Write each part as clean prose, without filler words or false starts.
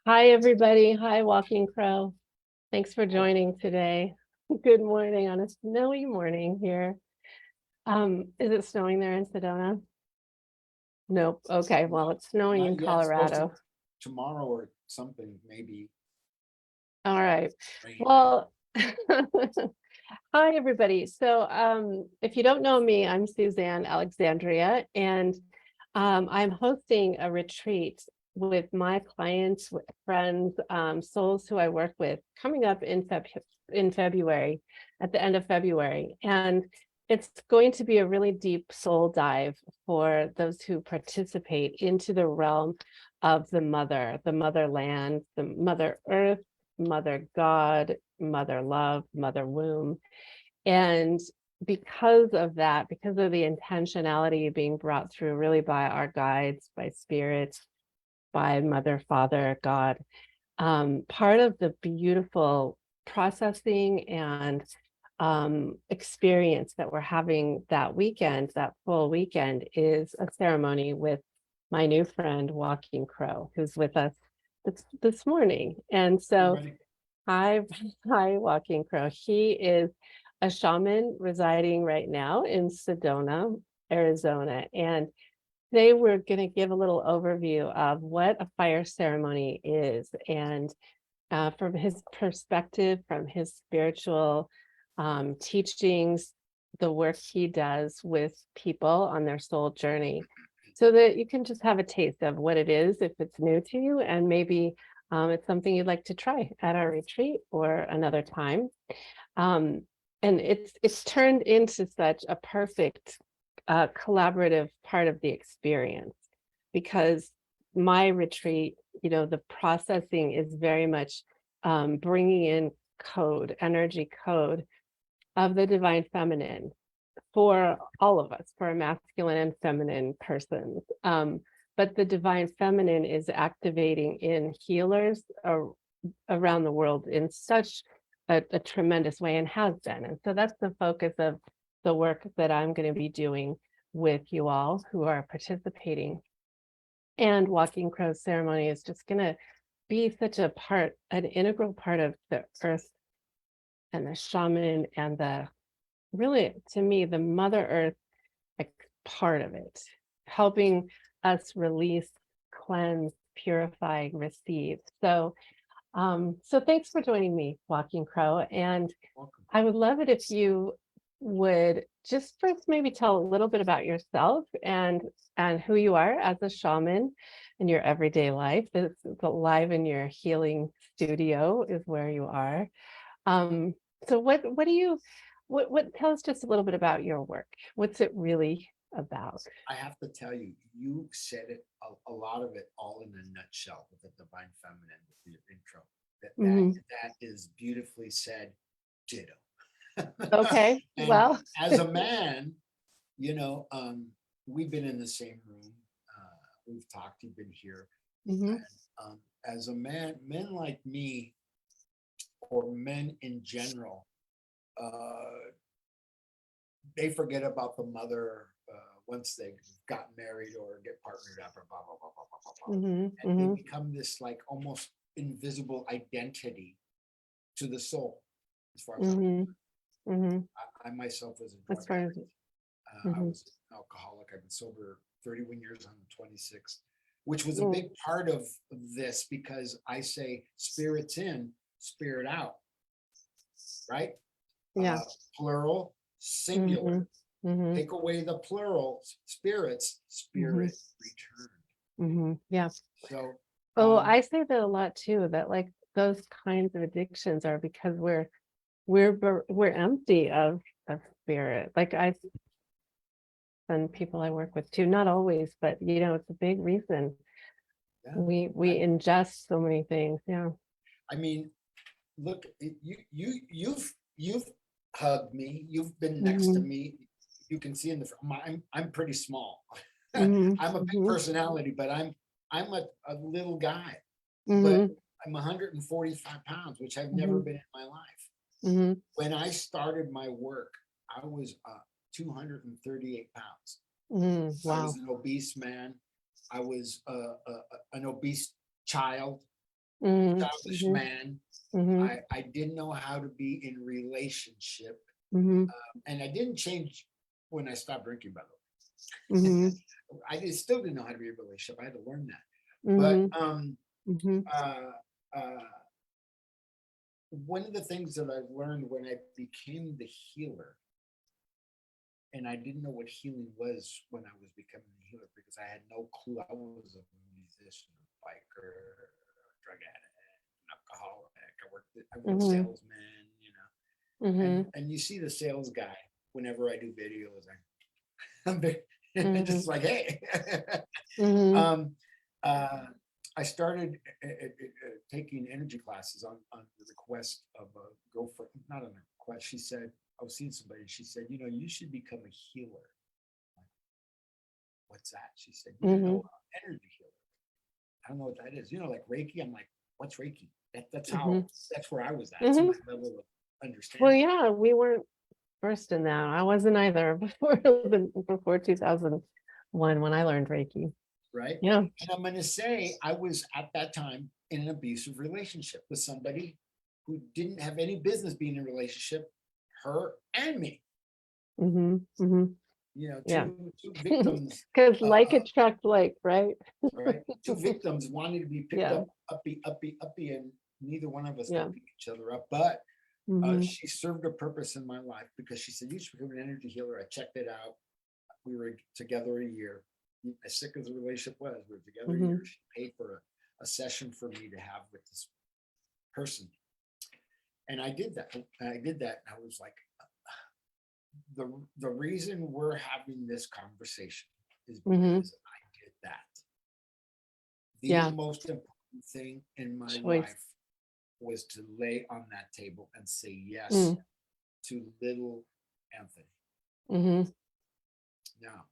Hi, everybody. Hi, Walking Crow. Thanks for joining today. Good morning on a snowy morning here. Is it snowing there in Sedona? Nope. Okay, well, it's snowing in Not yet, it's supposed to Colorado. tomorrow or something, maybe All right. rain. Well, hi, everybody. So, if you don't know me, I'm Suzanne Alexandria, and I'm hosting a retreat with my clients, with friends, souls who I work with, coming up in February, at the end of February, and it's going to be a really deep soul dive for those who participate into the realm of the motherland, the Mother Earth, Mother God, Mother Love, Mother Womb. And because of that, because of the intentionality being brought through really by our guides, by spirits, by Mother, Father, God, part of the beautiful processing and experience that we're having that weekend, that full weekend, is a ceremony with my new friend, Walking Crow, who's with us this morning. And so, Everybody, hi, hi, Walking Crow. He is a shaman residing right now in Sedona, Arizona. And today we're going to give a little overview of what a fire ceremony is, and from his perspective, from his spiritual teachings, the work he does with people on their soul journey, so that you can just have a taste of what it is if it's new to you, and maybe it's something you'd like to try at our retreat or another time. Um, and it's turned into such a perfect collaborative part of the experience, because my retreat, the processing is very much bringing in energy code of the divine feminine for all of us, for masculine and feminine persons. But the divine feminine is activating in healers around the world in such a tremendous way, and has been. And so that's the focus of the work that I'm going to be doing with you all who are participating. And Walking Crow ceremony is just going to be such an integral part of the earth and the shaman and really, to me, the Mother Earth, like, part of it, helping us release, cleanse, purify, receive. So thanks for joining me, Walking Crow. And welcome. I would love it if you would just first maybe tell a little bit about yourself and who you are as a shaman in your everyday life. It's live in your healing studio is where you are. So what do you tell us just a little bit about your work? What's it really about? I have to tell you, you said it a lot of it all in a nutshell with the divine feminine with your intro. That that Mhm. that is beautifully said. Ditto. Okay, And well. as a man, you know, we've been in the same room. We've talked. You've been here. Mhm. As a man, men like me, or men in general, uh, they forget about the mother once they got married or get partnered up or blah blah blah blah blah blah blah, Mhm. and they Mhm. become this like almost invisible identity to the soul. As far as Mhm. Mhm. I myself was a As drug far as. addict. I Mhm. was an alcoholic. I've been sober 31 years on the 26th, which was a Mm. big part of this because I say spirits in, spirit out, right? Yeah. Uh, Plural, singular. Mhm. Mhm. Take away the plural, spirits, Mhm. spirit return. Mhm. Yeah. So, Oh, um, I say that a lot too, that like those kinds of addictions are because we're empty of spirit. Like I and people I work with too, not always, but it's a big reason yeah, we ingest so many things. Yeah. I mean, look, you've hugged me. You've been next to Mhm. me. You can see in the I'm pretty small. Mhm. I'm a big Mhm. personality, but I'm a little guy. But Mhm. I'm 145 pounds, which I've never Mhm. been in my life. Mhm. When I started my work, I was 238 pounds. I was Wow. an obese man. I was an obese child. Mm-hmm. childish man. Mm-hmm. I didn't know how to be in relationship. Mm-hmm. And I didn't change when I stopped drinking, by the way. Mm-hmm. Still didn't know how to be in a relationship. I had to learn that. But Mm-hmm. Mm-hmm. uh, uh, one of the things that I've learned when I became the healer, and I didn't know what healing was when I was becoming the healer because I had no clue. I was a musician, a biker, a drug addict, an alcoholic. I was a Mm-hmm. salesman, Mm-hmm. and you see the sales guy whenever I do videos. I'm Mm-hmm. just like, hey. Mm-hmm. um, uh, I started taking energy classes on the request of a girlfriend, not on a request. She said, I was seeing somebody, and she said, you should become a healer. What's that? She said, Mm-hmm. energy healer. I don't know what that is. Like Reiki. I'm like, what's Reiki? Mm-hmm. That's where I was at. That's Mm-hmm. my level of Well, understanding. yeah, we weren't versed in that. I wasn't either before 2001 when I learned Reiki. Right. Yeah. And I'm going to say I was at that time in an abusive relationship with somebody who didn't have any business being in a relationship, her and me. Mm-hmm. Mm-hmm. Yeah. Two victims, Because uh, like uh, attract like, right? right? Two victims wanting to be picked Yeah. up, uppy, and neither one of us Yeah. could pick each other up. But Mm-hmm. she served a purpose in my life because she said, you should become an energy healer. I checked it out. We were together a year. As sick as the relationship was, we were together a Mm-hmm. year. She paid for a session for me to have with this person. And I did that. And I was like, the reason we're having this conversation is Mm-hmm. because I did that. The Yeah. most important thing in my Choice. life was to lay on that table and say yes Mm. to little Anthony. Mm-hmm. Now,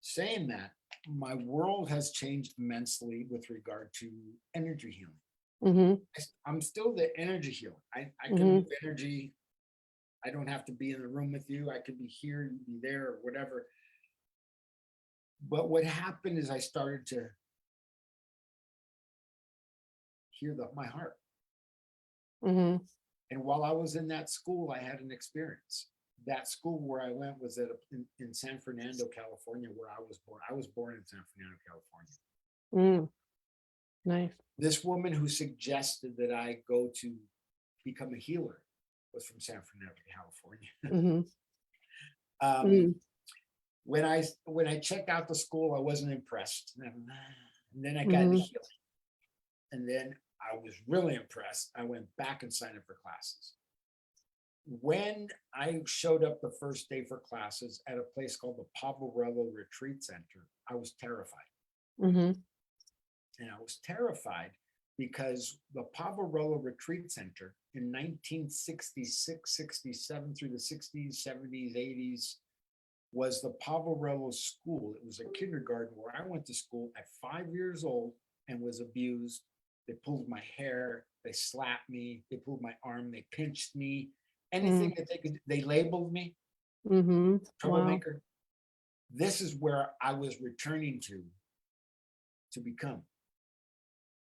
saying that, my world has changed immensely with regard to energy healing. Mm-hmm. I'm still the energy healer. I can Mm-hmm. move energy. I don't have to be in the room with you. I could be here, you be there, or whatever. But what happened is I started to hear my heart. Mm-hmm. And while I was in that school, I had an experience. That school where I went was in San Fernando, California, where I was born. I was born in San Fernando, California. Mm. Nice. This woman who suggested that I go to become a healer was from San Fernando, California. Mm-hmm. um, when I checked out the school, I wasn't impressed. And then I got into Mm-hmm. healing. And then I was really impressed. I went back and signed up for classes. When I showed up the first day for classes at a place called the Poverello Retreat Center, I was terrified. Mm-hmm. And I was terrified because the Poverello Retreat Center in 1966, 67 through the 60s, 70s, 80s was the Poverello School. It was a kindergarten where I went to school at 5 years old and was abused. They pulled my hair, they slapped me, they pulled my arm, they pinched me, anything that they could, they labeled me Mm-hmm. Wow. troublemaker. This is where I was returning to become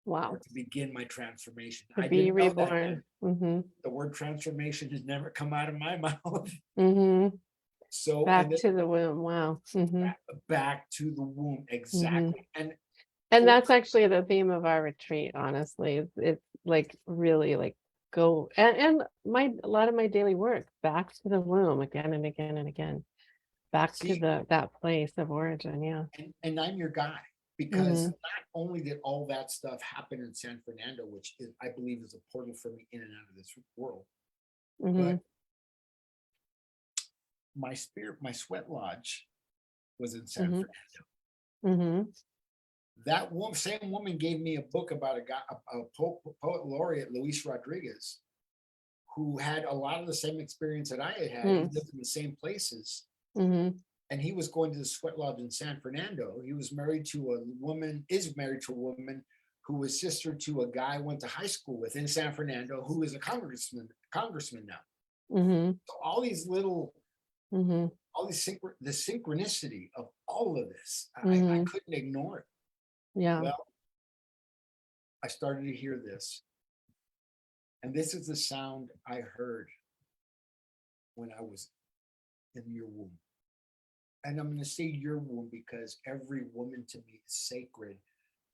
Wow. or to begin my transformation. To I be didn't know that reborn. then. Mm-hmm. The word transformation has never come out of my mouth. Mm-hmm. So Back to the womb. Wow. Mm-hmm. back to the womb, Mm-hmm. exactly. And And that's actually the theme of our retreat, honestly. It's like really like go and a lot of my daily work back to the womb again and again and again. Back to see, that place of origin. Yeah. and I'm your guy because Mm-hmm. not only did all that stuff happen in San Fernando, which is, I believe is a portal for me in and out of this world, Mm-hmm. but my sweat lodge was in San Mm-hmm. Fernando. Mm-hmm. That same woman gave me a book about a guy, a poet laureate, Luis Rodriguez, who had a lot of the same experience that I had had. He lived in the same places. Mm-hmm. And he was going to the sweat lodge in San Fernando. He was married to a woman, is married to a woman who was sister to a guy I went to high school with in San Fernando, who is a congressman now. Mm-hmm. So all these little, Mm-hmm. all these the synchronicity of all of this, I Mm-hmm. couldn't ignore it. Yeah. Well, I started to hear this. And this is the sound I heard when I was in your womb. And I'm going to say your womb because every woman to me is sacred.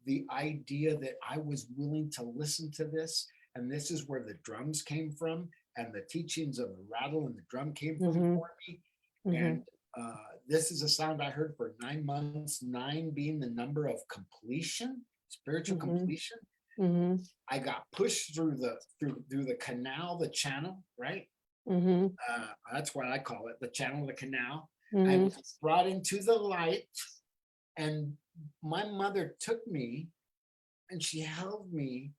The idea that I was willing to listen to this, and this is where the drums came from, and the teachings of the rattle and the drum came from for me. And this is a sound I heard for 9 months, 9 being the number of completion, spiritual completion. I got pushed through the canal, the channel, right? That's what I call it, the channel, the canal. I was brought into the light, and my mother took me and she held me.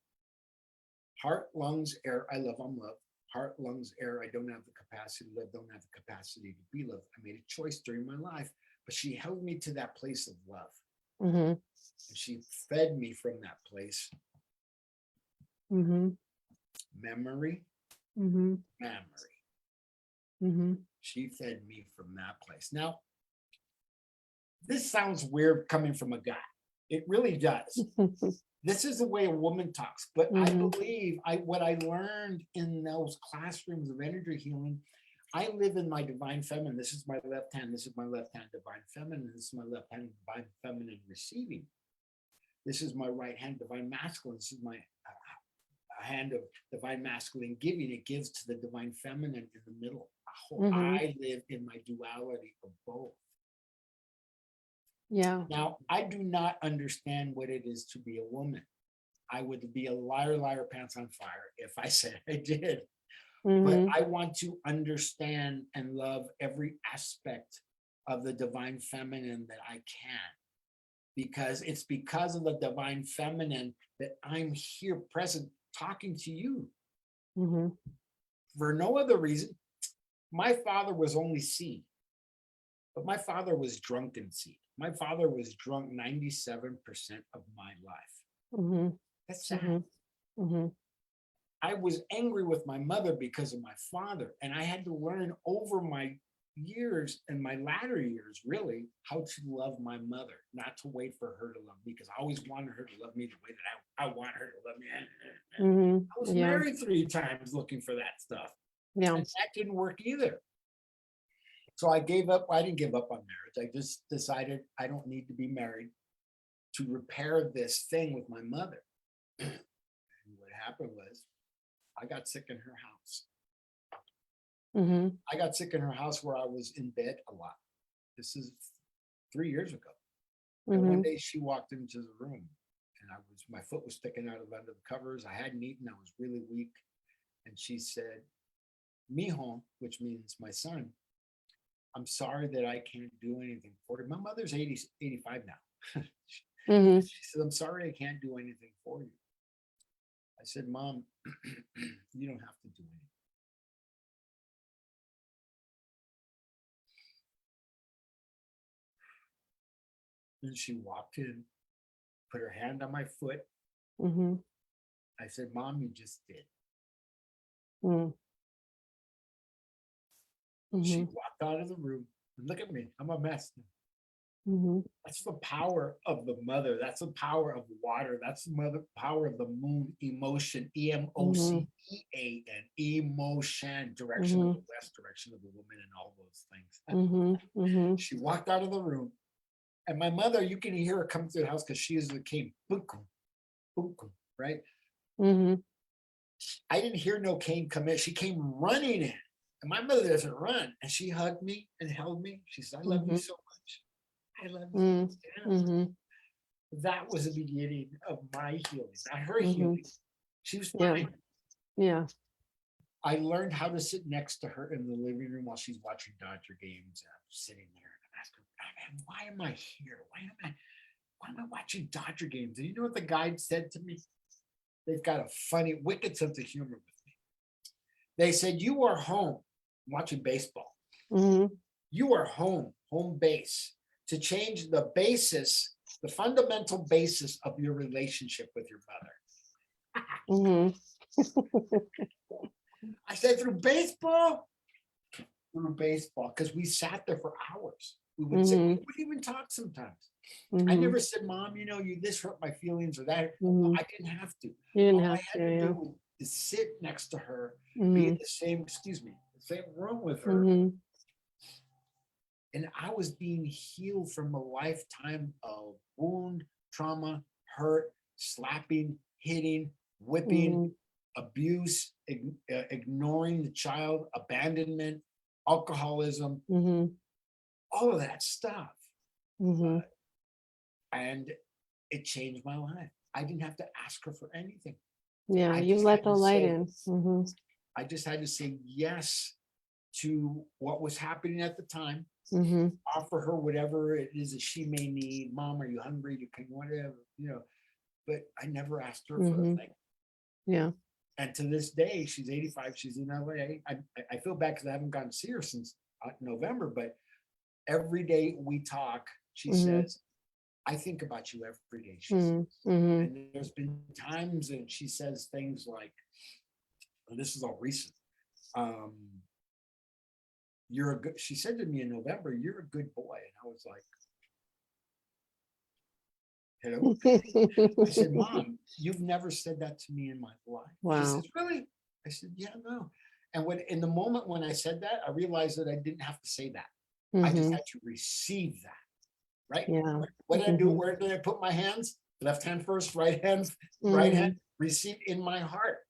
Heart, lungs, air. I love, I'm love. Heart, lungs, air. I don't have the capacity to live, don't have the capacity to be loved. I made a choice during my life, but she held me to that place of love. And she fed me from that place. Memory, memory. She fed me from that place. Now, this sounds weird coming from a guy. It really does. This is the way a woman talks, but I believe what I learned in those classrooms of energy healing, I live in my divine feminine. This is my left hand. This is my left hand divine feminine. This is my left hand divine feminine receiving. This is my right hand divine masculine. This is my hand of divine masculine giving. It gives to the divine feminine in the middle. I live in my duality of both. Yeah. Now, I do not understand what it is to be a woman. I would be a liar, pants on fire if I said I did. But I want to understand and love every aspect of the divine feminine that I can. Because it's because of the divine feminine that I'm here present talking to you. For no other reason. My father was only seed, but my father was drunken seed. My father was drunk 97% of my life. That's sad. I was angry with my mother because of my father, and I had to learn over my years and my latter years, really, how to love my mother, not to wait for her to love me, because I always wanted her to love me the way that I want her to love me. I was married 3 times looking for that stuff. And that didn't work either. So I gave up. I didn't give up on marriage. I just decided I don't need to be married to repair this thing with my mother. And what happened was I got sick in her house. I got sick in her house where I was in bed a lot. This is 3 years ago. And one day she walked into the room and my foot was sticking out of under the covers. I hadn't eaten. I was really weak. And she said, "Mijo," which means my son, "I'm sorry that I can't do anything for you." My mother's 85 now. She said, "I'm sorry I can't do anything for you." I said, "Mom, you don't have to do anything." And she walked in, put her hand on my foot. I said, "Mom, you just did." She walked out of the room. And look at me, I'm a mess. That's the power of the mother. That's the power of water. That's the power of the moon, emotion, EMOCEAN, emotion, direction of the west, direction of the woman, and all those things. She walked out of the room. And my mother, you can hear her come through the house because she is the cane, right? I didn't hear no cane come in. She came running in. And my mother doesn't run. And she hugged me and held me. She said, "I love you so much. I love you." That was the beginning of my healing, not her healing. She was fine. I learned how to sit next to her in the living room while she's watching Dodger games. I'm sitting there and I'm asking, "Man, why am I here? Why am I watching Dodger games?" And you know what the guide said to me? They've got a funny, wicked sense of humor with me. They said, "You are home." I'm watching baseball. "You are home base, to change the basis, the fundamental basis of your relationship with your mother." I said, "Through baseball?" Through baseball, because we sat there for hours. We would say, we Mhm. would even talk sometimes. I Mhm. never said, Mom, you this hurt my feelings or that. Mhm. I didn't have to. You didn't All I have had to, to yeah. do is sit next to her, be in Mhm. the same, excuse me, the same room with her, Mhm. and I was being healed from a lifetime of wound, trauma, hurt, slapping, hitting, whipping, Mhm. abuse, ignoring the child, abandonment, alcoholism, Mhm. all of that stuff. Mhm. And it changed my life. I didn't have to ask her for anything. Yeah, I you just let had the to light say, in. Mhm. I just had to say yes to what was happening at the time, Mhm. offer her whatever it is that she may need. Mom, are you hungry? You can whatever, but I never asked her for a Mhm. thing. Yeah. And to this day, she's 85. She's in LA. I feel bad because I haven't gotten to see her since November, but every day we talk, she Mhm. says, I think about you every day, she says. Mhm. Mhm. And there's been times that she says things like, and this is all recent. Um, she said to me in November, you're a good boy. And I was like, hello? I said, Mom, you've never said that to me in my life. She says, Wow. really? I said, yeah, no. And when in the moment when I said that, I realized that I didn't have to say that. I just Mhm. had to receive that. Right? Yeah. What did I do? Mhm. Where did I put my hands? Left hand first, right hand, Mhm. receive in my heart.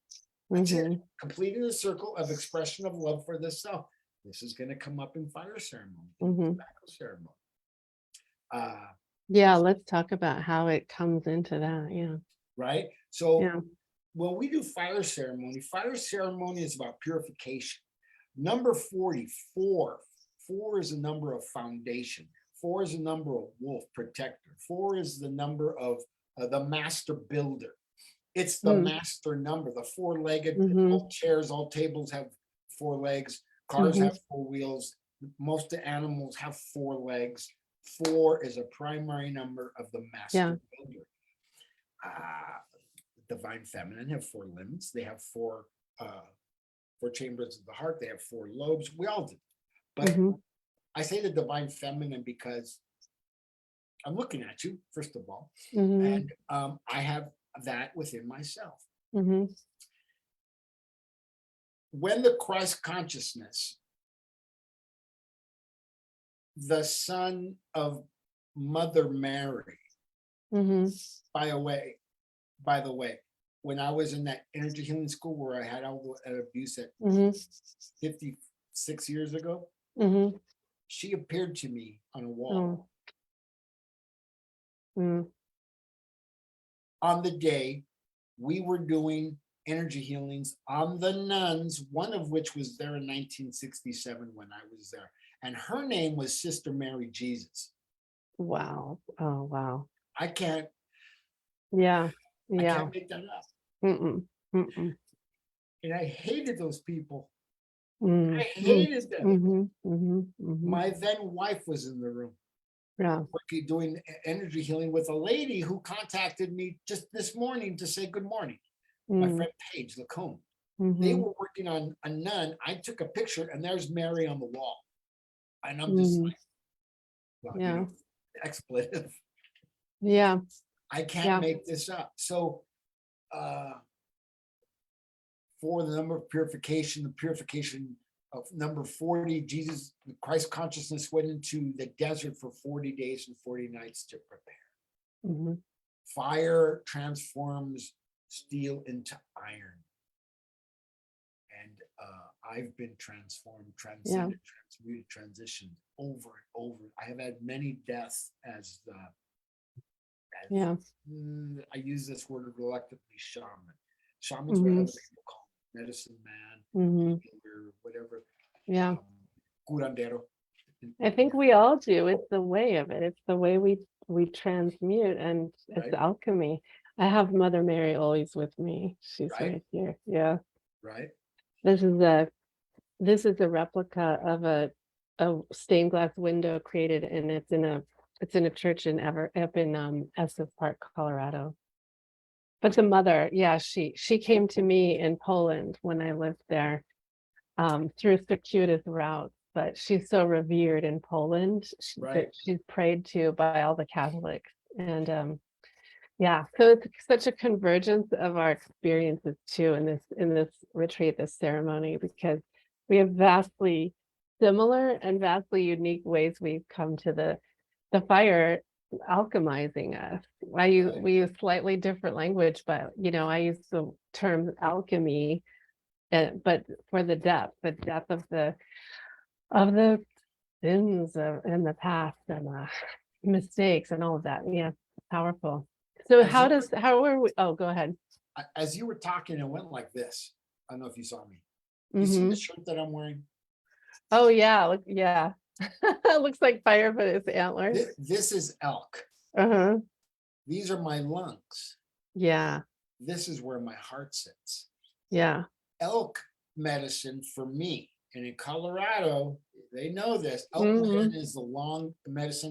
That's it. Mhm. Completing the circle of expression of love for the self. This is going to come up in fire ceremony, Mhm. tobacco ceremony. Uh, Yeah, let's talk about how it comes into that. Yeah. right? So Yeah. when we do fire ceremony is about purification. Number 44, four is the number of foundation. Four is the number of wolf protector. Four is the number of the master builder. It's the Mm. master number, the four-legged, all Mhm. chairs, all tables have four legs, cars Mhm. have four wheels, most animals have four legs. Four is a primary number of the Yeah. master builder. Uh, Divine feminine have four limbs. They have four chambers of the heart. They have four lobes. We all do. But Mhm. I say the divine feminine because I'm looking at you, first of all, Mhm. and I have that within myself. Mhm. When the Christ consciousness, the son of Mother Mary, Mhm. by the way, by the way, when I was in that energy healing school where I had all the abuse at Mhm. 56 years ago, Mhm. she appeared to me on a wall Oh. Mm. on the day we were doing energy healings on the nuns, one of which was there in 1967 when I was there. And her name was Sister Mary Jesus. Wow. Oh, wow. I can't, Yeah. I Yeah. can't make that up. Mm-mm. Mm-mm. And I hated those people. I Mm. Mm. hated them. Mhm. Mhm. Mhm. My then wife was in the room Yeah. working, doing energy healing with a lady who contacted me just this morning to say good morning. My Mm. friend Paige Lacombe. They Mhm. were working on a nun. I took a picture and there's Mary on the wall. And I'm just Mhm. like, well, Yeah. expletive. Yeah. I can't Yeah. make this up. So uh for the number of purification, the purification of number 40, Jesus, Christ consciousness went into the desert for 40 days and 40 nights to prepare. Mhm. Fire transforms steel into iron. And I've been transformed, Yeah. transcended, transmuted, transitioned over and over. I have had many deaths as Yeah. I use this word reluctantly, shaman. Shaman's what Mhm. other people call medicine man, Mhm. healer, whatever, Yeah. um, curandero. I think we all do. It's the way of it. It's the way we transmute, and it's Right, alchemy. I have Mother Mary always with me. She's right, right here. Yeah. right. This is a this is a replica of a stained glass window created, and it's in a church in up in Estes Park, Colorado. But the mother, yeah, she came to me in Poland when I lived there through circuitous routes. but she's so revered in Poland Right. that she's prayed to by all the Catholics. And yeah, so it's such a convergence of our experiences too in this retreat, this ceremony, because we have vastly similar and vastly unique ways we've come to the fire alchemizing us. We use slightly different language, but I use the term alchemy, but for the depth of the sins in the past and mistakes and all of that. Yeah, powerful. So how are we? Oh, go ahead. As you were talking, it went like this. I don't know if you saw me. You see the shirt that I'm wearing? Oh yeah, look, yeah. It looks like fire, but it's antlers. This is elk. Uh-huh. These are my lungs. Yeah. This is where my heart sits. Yeah. Elk medicine for me, and in Colorado, they know this. Elk medicine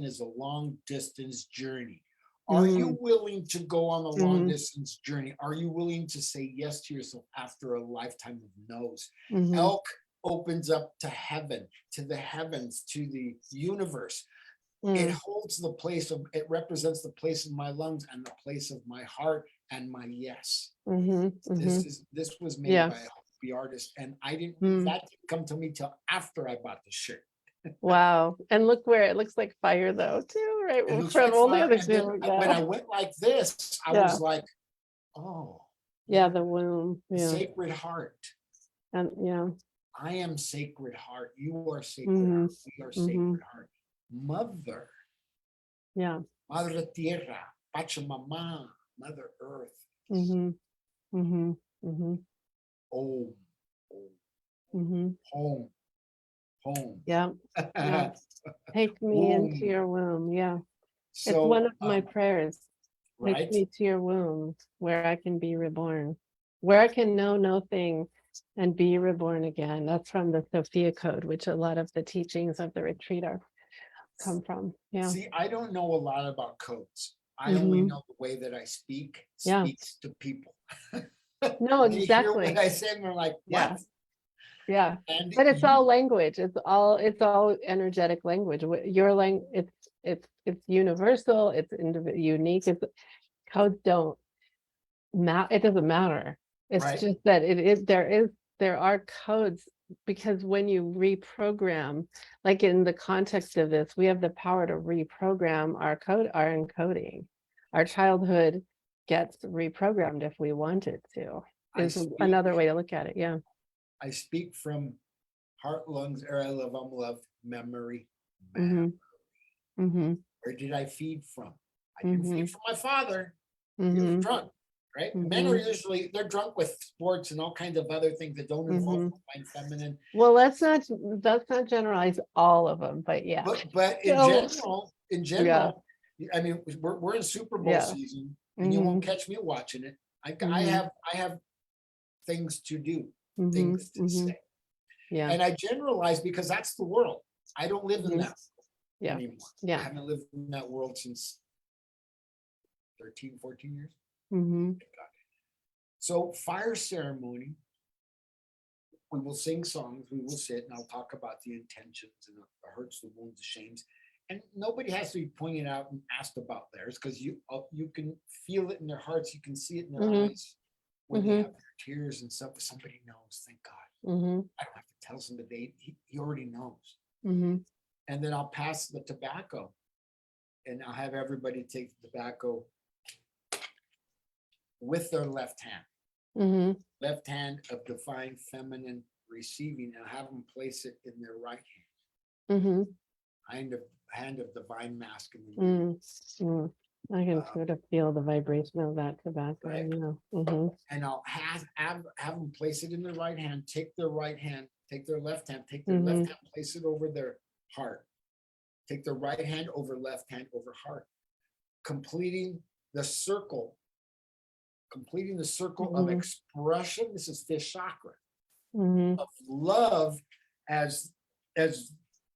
is a long distance journey. Are you willing to go on a long distance journey? Are you willing to say yes to yourself after a lifetime of no's? Elk opens up to heaven, to the heavens, to the universe. It holds the place of, it represents the place of my lungs and the place of my heart and my yes. This was made by a Hopi artist, and that didn't come to me till after I bought the shirt. Wow. And look where it looks like fire though, too, right? It looks From like all the fire. other And then two. when I went like this, I was like, oh. Yeah, the womb. The Yeah. Sacred Heart. And yeah. I am Sacred Heart. You are Sacred Heart. We are Sacred Heart. Mother. Yeah. Madre Tierra. Pachamama. Mother Earth. Home. Home. Home. Yeah. Yeah. Take me into your womb. Yeah. So, it's one of my prayers. Right? Take me to your womb where I can be reborn, where I can know no thing and be reborn again. That's from the Sophia Code, which a lot of the teachings of the retreat come from. Yeah. See, I don't know a lot about codes. I only know the way that I speaks to people. No, exactly. They hear what I say and they're like, what? Yeah. But it's all language. It's all energetic language. Your language, it's universal, it's unique. Codes don't matter. It doesn't matter. It's just that there are codes, because when you reprogram, like in the context of this, we have the power to reprogram our encoding. Our childhood gets reprogrammed if we want it to. Is another way to look at it. Yeah. I speak from heart, lungs, air I love, I'm loved, memory. Where did I feed from? I didn't feed from my father. He was drunk, right? Men are usually, they're drunk with sports and all kinds of other things that don't involve divine feminine. Well, let's not generalize all of them, but yeah. But in general, I mean, we're in Super Bowl season, and you won't catch me watching it. I have things to do, things to say. Yeah. And I generalize because that's the world. I don't live in that anymore. Yeah. I haven't lived in that world since 13, 14 years. So fire ceremony, we will sing songs, we will sit, and I'll talk about the intentions and the hurts, the wounds, the shames. And nobody has to be pointed out and asked about theirs, because you can feel it in their hearts, you can see it in their eyes when they have their tears and stuff. Somebody knows, thank God. I don't have to tell somebody, he already knows. And then I'll pass the tobacco, and I'll have everybody take the tobacco with their left hand. Left hand of divine feminine receiving, and have them place it in their right hand. Hand of divine masculine. I can sort of feel the vibration of that tobacco. Right? And I'll have them place it in their right hand, take their right hand, take their left hand, take their left hand, place it over their heart. Take their right hand over left hand over heart. Completing the circle of expression. This is fifth chakra of love, as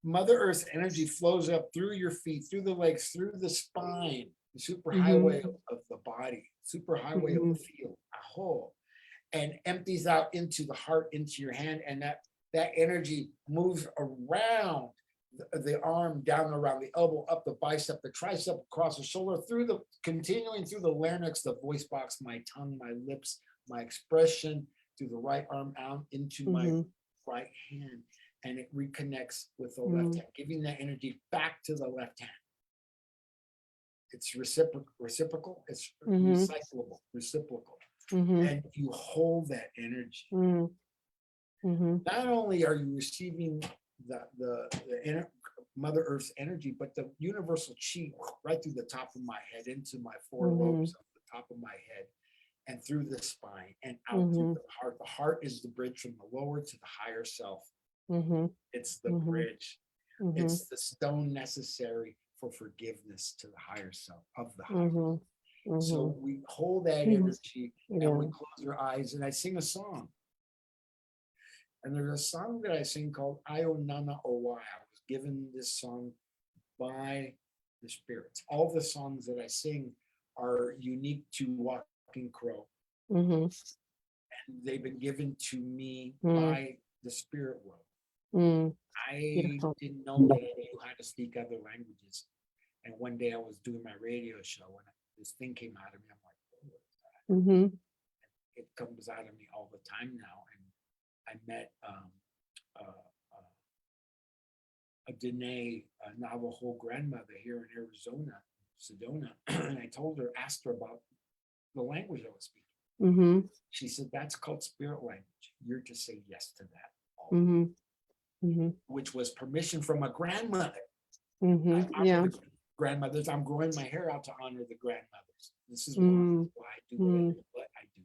Mother Earth's energy flows up through your feet, through the legs, through the spine, the superhighway of the body, superhighway of the field, a whole, and empties out into the heart, into your hand, and that energy moves around the arm, down around the elbow, up the bicep, the tricep, across the shoulder, continuing through the larynx, the voice box, my tongue, my lips, my expression, through the right arm out into my right hand, and it reconnects with the left hand, giving that energy back to the left hand. It's reciprocal, it's recyclable, reciprocal. And you hold that energy. Not only are you receiving the Mother Earth's energy, but the universal chi right through the top of my head, into my four lobes of the top of my head, and through the spine and out through the heart. The heart is the bridge from the lower to the higher self. It's the bridge. It's the stone necessary for forgiveness to the higher self of the higher. So we hold that energy and we close our eyes, and I sing a song. And there's a song that I sing called Ayo Nana Owai. I was given this song by the spirits. All the songs that I sing are unique to Walking Crow. And they've been given to me by the spirit world. I didn't know that I knew how to speak other languages. And one day I was doing my radio show and this thing came out of me. I'm like, oh, what is that? It comes out of me all the time now. And I met a Dene, a Navajo grandmother here in Arizona, Sedona, and I told her, asked her about the language I was speaking. She said, that's called spirit language. You're to say yes to that. Which was permission from a grandmother. I honor the grandmothers. I'm growing my hair out to honor the grandmothers. This is why I do what I do.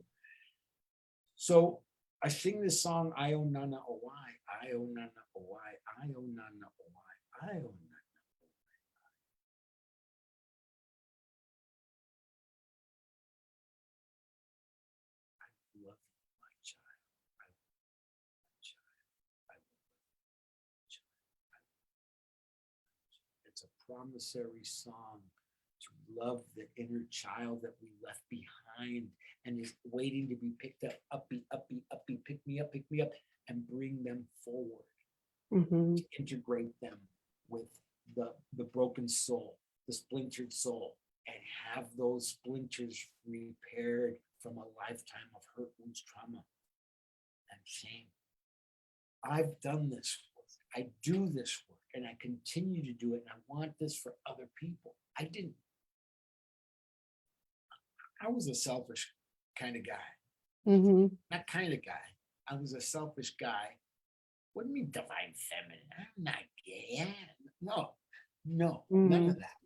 So I sing this song, Ayo Nana Owai, Ayo Nana Owai, Ayo Nana Owai, Ayo Nana Owai. I love you, my child. I love you, my child. I love you, my child. It's a promissory song to love the inner child that we left behind and is waiting to be picked up, uppy, pick me up, and bring them forward, to integrate them with the broken soul, the splintered soul, and have those splinters repaired from a lifetime of hurt, wounds, trauma, and shame. I've done this work. I do this work, and I continue to do it, and I want this for other people. I was a selfish kind of guy. Not kind of guy. I was a selfish guy. What do you mean divine feminine? I'm not gay. No, none of that.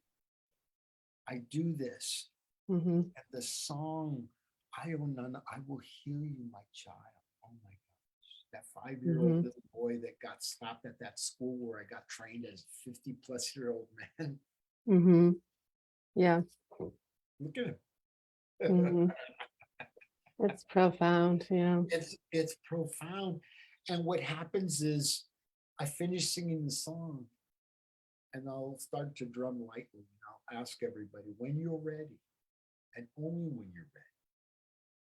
I do this. And the song, Ayo Nana, I will heal you, my child. Oh my gosh. That 5-year-old little boy that got stopped at that school where I got trained as a 50-plus-year-old man. Yeah. Look at him. It's profound. Yeah. It's profound. And what happens is I finish singing the song and I'll start to drum lightly. And I'll ask everybody, when you're ready, and only when you're ready,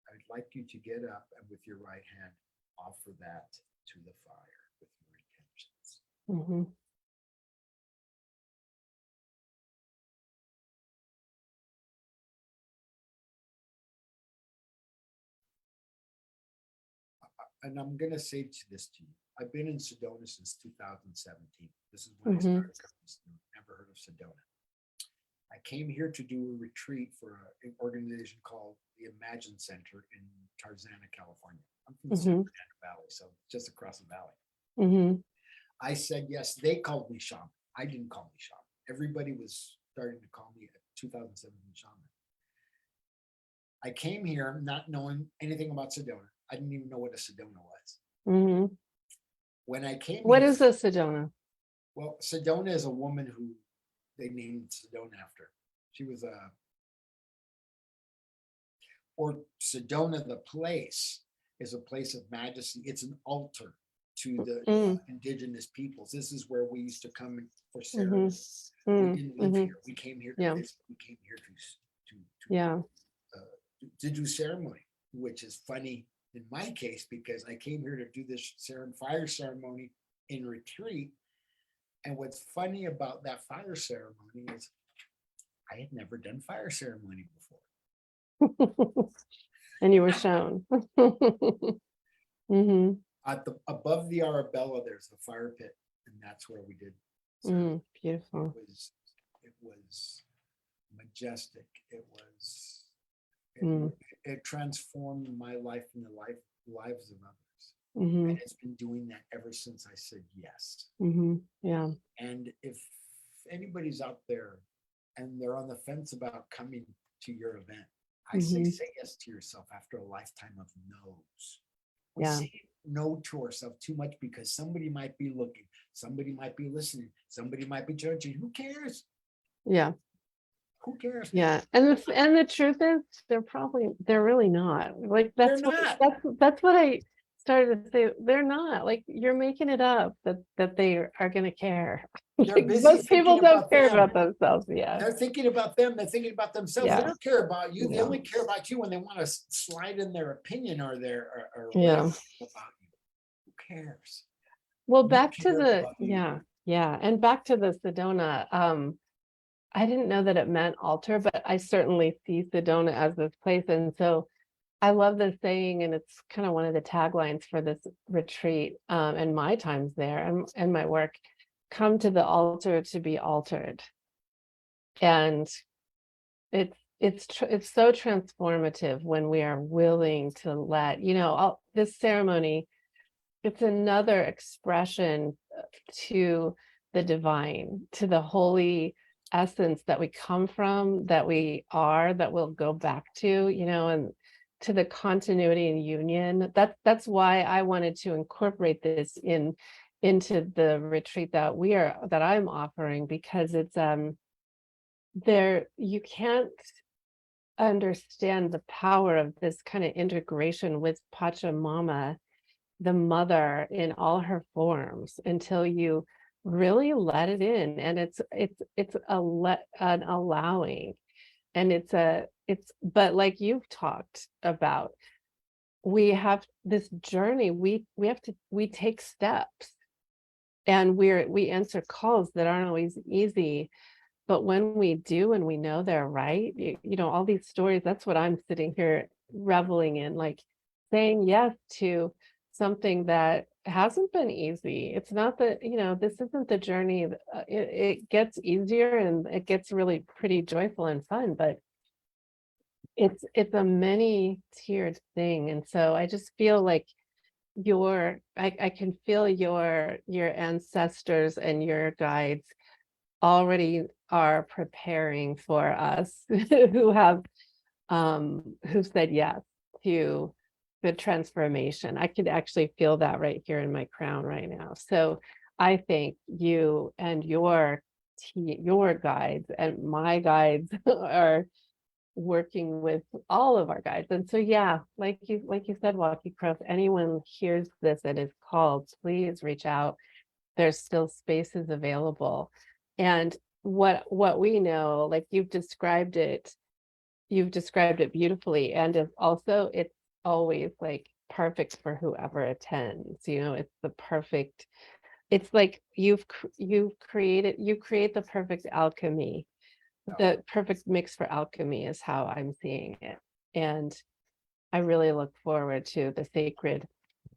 I'd like you to get up and with your right hand offer that to the fire with your intentions. And I'm going to say this to you. I've been in Sedona since 2017. This is when I started coming to Sedona. Never heard of Sedona. I came here to do a retreat for an organization called the Imagine Center in Tarzana, California. I'm from the San Fernando Valley, so just across the valley. I said yes. They called me shaman. I didn't call me shaman. Everybody was starting to call me a 2017 shaman. I came here not knowing anything about Sedona. I didn't even know what a Sedona was. When I came What here, is a Sedona? well, Sedona is a woman who they named Sedona after. She was or Sedona, the place, is a place of majesty. It's an altar to the indigenous peoples. This is where we used to come for ceremony. We didn't live here. We came here to visit. We came here to do ceremony, which is funny in my case, because I came here to do this fire ceremony in retreat. And what's funny about that fire ceremony is I had never done fire ceremony before. And you were shown. Hmm. At the above the Arabella, there's the fire pit, and that's where we did. ceremony. Beautiful. It was majestic. Mm. It transformed my life and the lives of others. Hmm. And it's been doing that ever since I said yes. Hmm. Yeah. And if anybody's out there and they're on the fence about coming to your event, I say yes to yourself after a lifetime of no's. We Yeah. say no to ourselves too much because somebody might be looking, somebody might be listening, somebody might be judging. Who cares? Yeah. Who cares? Yeah. And the truth is they're really not. Like They're not. that's what I started to say. They're not. Like you're making it up that they are gonna care. They're Like, busy most people thinking don't about care them. about themselves. Yeah. They're thinking about them. They're thinking about themselves. They Yeah. don't care about you. They Yeah. only care about you when they want to slide in their opinion or or Yeah. whatever about you. Who cares? Well, You back to care the about you. yeah. And back to the Sedona. I didn't know that it meant altar, but I certainly see Sedona as this place. And so I love this saying, and it's kind of one of the taglines for this retreat, and my times there and my work. Come to the altar to be altered. And it's so transformative when we are willing to let, this ceremony, it's another expression to the divine, to the holy essence that we come from, that we are, that we'll go back to, and to the continuity and union. That's why I wanted to incorporate this into the retreat that I'm offering, because it's there, you can't understand the power of this kind of integration with Pachamama, the mother in all her forms, until you really let it in. And it's an allowing, and but like you've talked about, we have this journey, we take steps, and we answer calls that aren't always easy. But when we do, and we know they're right, all these stories, that's what I'm sitting here reveling in, like saying yes to something that hasn't been easy. It's not that, this isn't the journey. It gets easier and it gets really pretty joyful and fun, but it's a many tiered thing. And so I just feel like I can feel your ancestors and your guides already are preparing for us who said yes to the transformation. I could actually feel that right here in my crown right now. So I think you and your guides and my guides are working with all of our guides. And so, yeah, like you said, Walkie Crow, if anyone hears this and is called, please reach out. There's still spaces available. And what we know, like you've described it beautifully. And it's always like perfect for whoever attends. It's the perfect, it's like you create the perfect alchemy. The perfect mix for alchemy is how I'm seeing it. And I really look forward to the sacred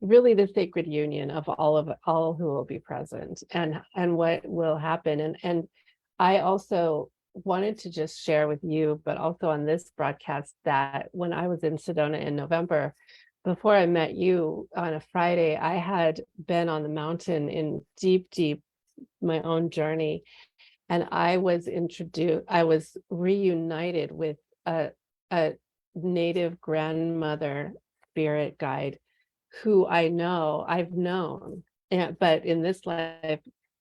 union of all who will be present, and what will happen. And I also wanted to just share with you, but also on this broadcast, that when I was in Sedona in November, before I met you on a Friday, I had been on the mountain in deep my own journey. And I was reunited with a native grandmother spirit guide who I've known, but in this life,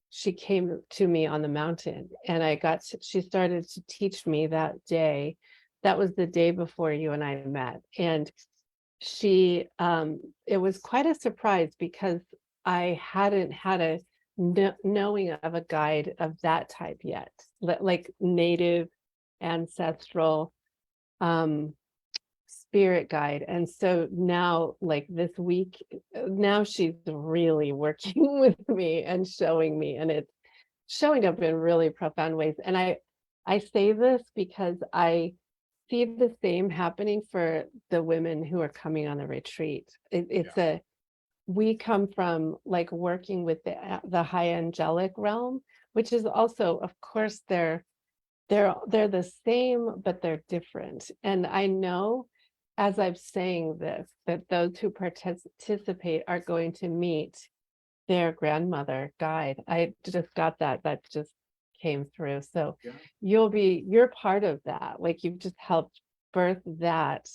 she came to me on the mountain, and she started to teach me that day. That was the day before you and I met. And it was quite a surprise, because I hadn't had a knowing of a guide of that type yet, like native, ancestral, spirit guide. And so now, like this week, now she's really working with me and showing me, and it's showing up in really profound ways. And I say this because I see the same happening for the women who are coming on the retreat. We come from like working with the high angelic realm, which is also, of course, they're the same, but they're different. And I know, as I'm saying this, that those who participate are going to meet their grandmother guide. I just got that just came through. So Yeah. you're part of that. Like you've just helped birth that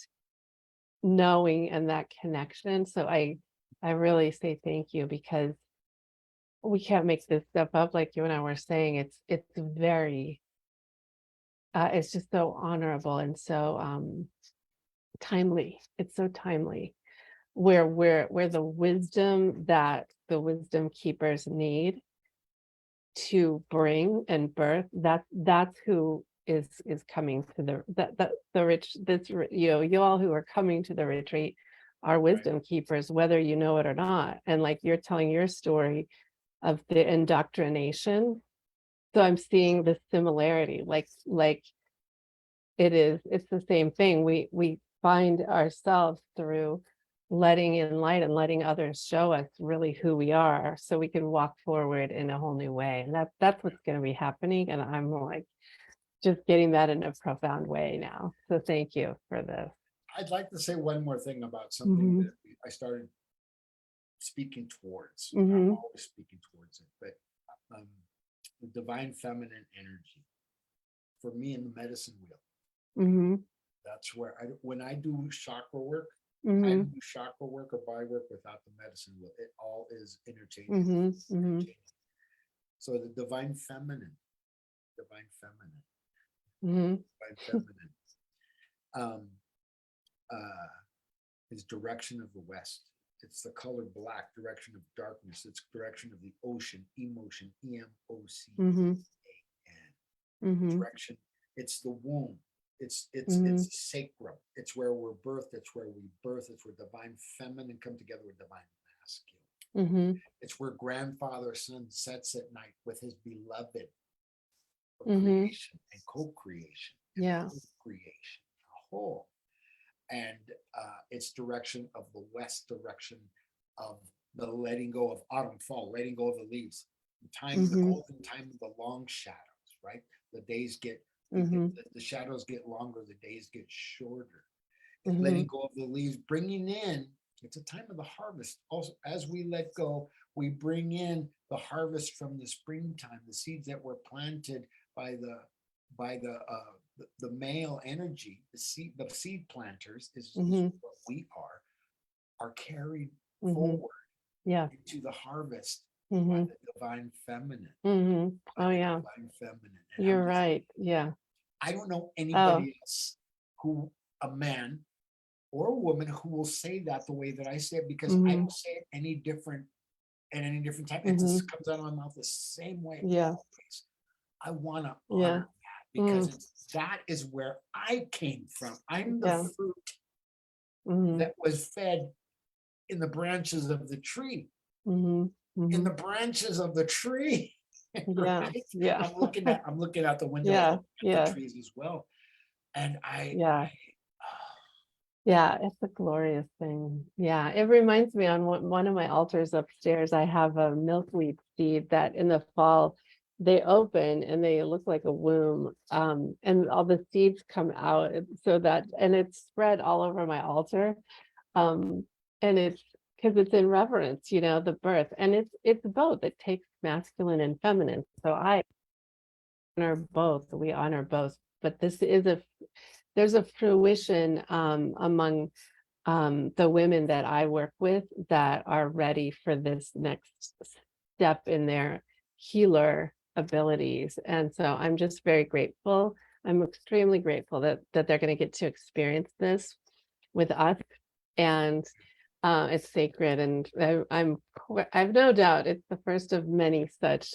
knowing and that connection. So I really say thank you, because we can't make this stuff up. Like you and I were saying, it's very it's just so honorable and so timely. It's so timely, where the wisdom that the wisdom keepers need to bring and birth, that's who is coming to the rich, you all who are coming to the retreat are wisdom keepers, whether you know it or not. And like you're telling your story of the indoctrination, so I'm seeing the similarity, like it's the same thing. We find ourselves through letting in light and letting others show us really who we are, so we can walk forward in a whole new way. And that's what's going to be happening. And I'm like just getting that in a profound way now. So thank you for this. I'd like to say one more thing about something that I started speaking towards. I'm always speaking towards it, but the divine feminine energy for me in the medicine wheel. That's where when I do chakra work, I don't do chakra work or body work without the medicine wheel. It all is interchangeable. So the divine feminine, is direction of the West. It's the color black, direction of darkness. It's direction of the ocean, emotion, EMOCAN. Direction. It's the womb. It's sacrum. It's where we're birthed. It's where we birth. It's where divine feminine come together with divine masculine. It's where grandfather sun sets at night with his beloved for creation and co-creation. Co-creation, a whole. And it's direction of the West, direction of the letting go of autumn, fall, letting go of the leaves, the golden time of the long shadows, right? The days get, the shadows get longer, the days get shorter. Letting go of the leaves, bringing in, it's a time of the harvest. Also, as we let go, we bring in the harvest from the springtime, the seeds that were planted by the male energy, the seed planters is what we are carried forward into the harvest by the divine feminine. Divine feminine. And you're right. I don't know anybody else a man or a woman who will say that the way that I say it, because I don't say it any different at any different time. It just comes out of my mouth the same way. Always. I want to honor that, because that is where I came from. I'm the fruit that was fed in the branches of the tree. In the branches of the tree. Right? I'm looking out the window at the trees as well. And it's a glorious thing. It reminds me, on one of my altars upstairs, I have a milkweed seed that in the fall they open and they look like a womb, and all the seeds come out, and it's spread all over my altar, and it's because it's in reverence, the birth, and it's both. It takes masculine and feminine, so I honor both. We honor both, but there's a fruition among the women that I work with that are ready for this next step in their healer abilities. And so I'm just very grateful. I'm extremely grateful that they're going to get to experience this with us. And it's sacred. And I've no doubt it's the first of many such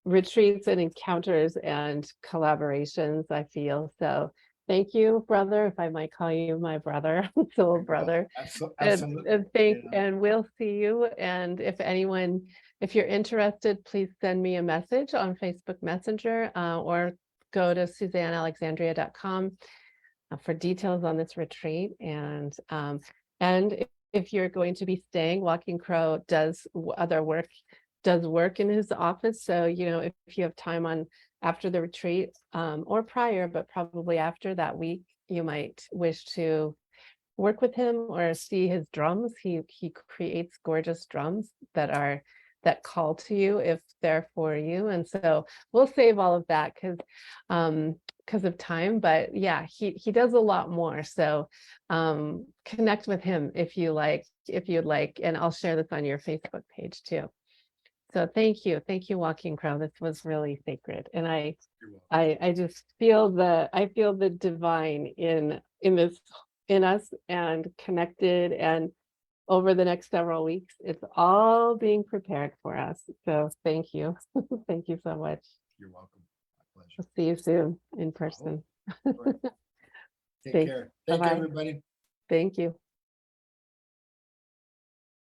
retreats and encounters and collaborations, I feel. So Thank you, brother, if I might call you my brother, soul brother. Absolutely. And we'll see you. And if anyone, if you're interested, please send me a message on Facebook Messenger, or go to SuzanneAlexandria.com for details on this retreat. And if you're going to be staying, Walking Crow does work in his office. So, if you have time on after the retreat, or prior, but probably after that week, you might wish to work with him or see his drums. He creates gorgeous drums that call to you if they're for you. And so we'll save all of that because of time. But yeah, he does a lot more. So connect with him if you'd like, and I'll share this on your Facebook page too. So thank you, Walking Crow. This was really sacred, and I just feel the divine in us and connected, and over the next several weeks, it's all being prepared for us. So thank you. Thank you so much. You're welcome. My pleasure. We'll see you soon in person. All right. Take Thanks. care. Thank you, Bye-bye. everybody. Thank you.